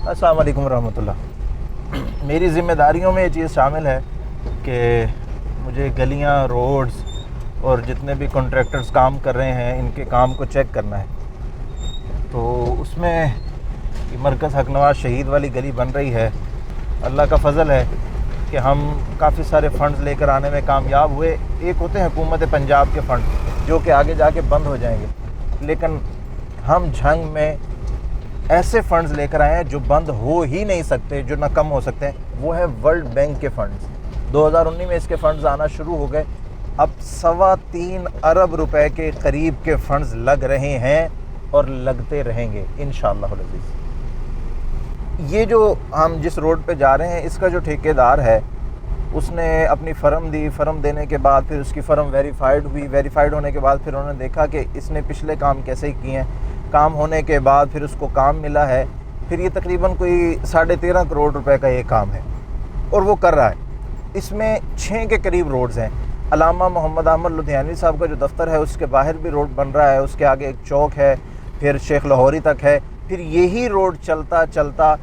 अस्सलाम वालेकुम रहमतुल्लाह। मेरी ज़िम्मेदारियों में ये चीज़ शामिल है कि मुझे गलियाँ, रोड्स और जितने भी कॉन्ट्रैक्टर्स काम कर रहे हैं इनके काम को चेक करना है। तो उसमें ये मरकज़ हक नवाज़ शहीद वाली गली बन रही है। अल्लाह का फ़ज़ल है कि हम काफ़ी सारे फ़ंड्स लेकर आने में कामयाब हुए। एक होते हैं हुकूमत पंजाब के फ़ंड जो कि आगे जाके बंद हो जाएंगे, लेकिन हम झंग में ऐसे फ़ंड्स लेकर आए हैं जो बंद हो ही नहीं सकते, जो ना कम हो सकते हैं। वो है वर्ल्ड बैंक के फ़ंड्स। 2019 में इसके फ़ंड्स आना शुरू हो गए। अब 3.25 अरब रुपए के करीब के फ़ंड्स लग रहे हैं और लगते रहेंगे इंशाअल्लाह अज़ीज़। ये जो हम जिस रोड पे जा रहे हैं इसका जो ठेकेदार है उसने अपनी फ़र्म दी। फ़र्म देने के बाद फिर उसकी फ़र्म वेरीफाइड हुई। वेरीफाइड होने के बाद फिर उन्होंने देखा कि इसने पिछले काम कैसे किए हैं। काम होने के बाद फिर उसको काम मिला है। फिर ये तकरीबन कोई 13.5 करोड़ रुपए का ये काम है और वो कर रहा है। इसमें 6 के करीब रोड्स हैं। अल्लामा मोहम्मद अहमद लुधियानवी साहब का जो दफ्तर है उसके बाहर भी रोड बन रहा है, उसके आगे एक चौक है, फिर शेख लाहौरी तक है, फिर यही रोड चलता चलता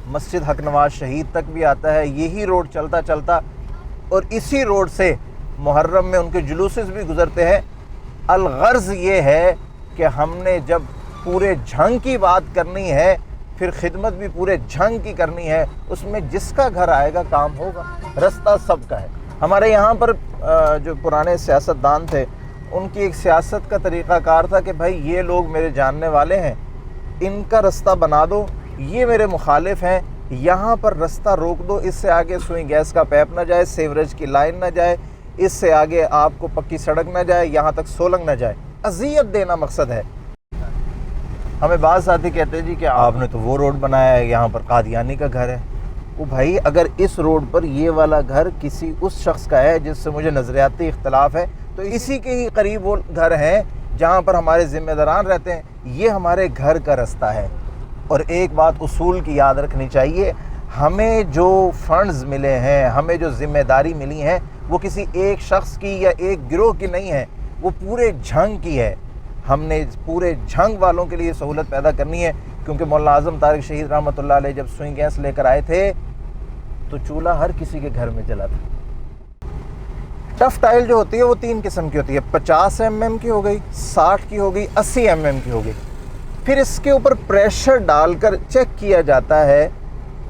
मस्जिद हक नवाज़ शहीद तक भी आता है। यही रोड चलता चलता और इसी रोड से मुहर्रम में उनके जुलूसेस भी गुज़रते हैं। अलगर्ज़ ये है कि हमने जब पूरे झंग की बात करनी है फिर खिदमत भी पूरे झंग की करनी है। उसमें जिसका घर आएगा काम होगा, रास्ता सबका है। हमारे यहाँ पर जो पुराने सियासतदान थे उनकी एक सियासत का तरीक़ाकार था कि भाई ये लोग मेरे जानने वाले हैं, इनका रास्ता बना दो, ये मेरे मुखालिफ हैं, यहाँ पर रास्ता रोक दो, इससे आगे सुई गैस का पैप ना जाए, सीवरेज की लाइन ना जाए, इससे आगे आपको पक्की सड़क ना जाए, यहाँ तक सोलंग ना जाए। अज़ियत देना मकसद है। हमें बात साथी कहते हैं जी कि आपने तो वो रोड बनाया है, यहाँ पर कादियानी का घर है। वो भाई अगर इस रोड पर ये वाला घर किसी उस शख्स का है जिससे मुझे नज़रियाती इख्तलाफ है तो इसी के ही करीब वो घर हैं जहाँ पर हमारे ज़िम्मेदारान रहते हैं। ये हमारे घर का रास्ता है। और एक बात उसूल की याद रखनी चाहिए, हमें जो फ़ंड्स मिले हैं, हमें जो ज़िम्मेदारी मिली हैं, वो किसी एक शख्स की या एक गिरोह की नहीं है, वो पूरे झंग की है। हमने पूरे झंग वालों के लिए सहूलत पैदा करनी है। क्योंकि मौलाना आज़म तारिक शहीद रहमतुल्लाह अलैह जब सुई गैस लेकर आए थे तो चूल्हा हर किसी के घर में जला था। टफ टाइल जो होती है वो 3 किस्म की होती है, 50 mm की हो गई, 60 की हो गई, 80 mm की हो गई। फिर इसके ऊपर प्रेशर डालकर चेक किया जाता है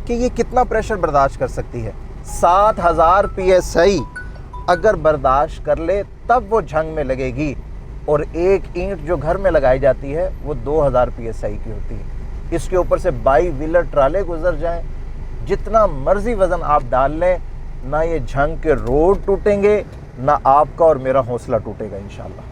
कि ये कितना प्रेशर बर्दाश्त कर सकती है। 7000 PSI अगर बर्दाश्त कर ले तब वो झंग में लगेगी। और एक ईंट जो घर में लगाई जाती है वो 2000 PSI की होती है। इसके ऊपर से 22 व्हीलर ट्राले गुजर जाएं, जितना मर्जी वज़न आप डाल लें, ना ये झंग के रोड टूटेंगे, ना आपका और मेरा हौसला टूटेगा इंशाअल्लाह।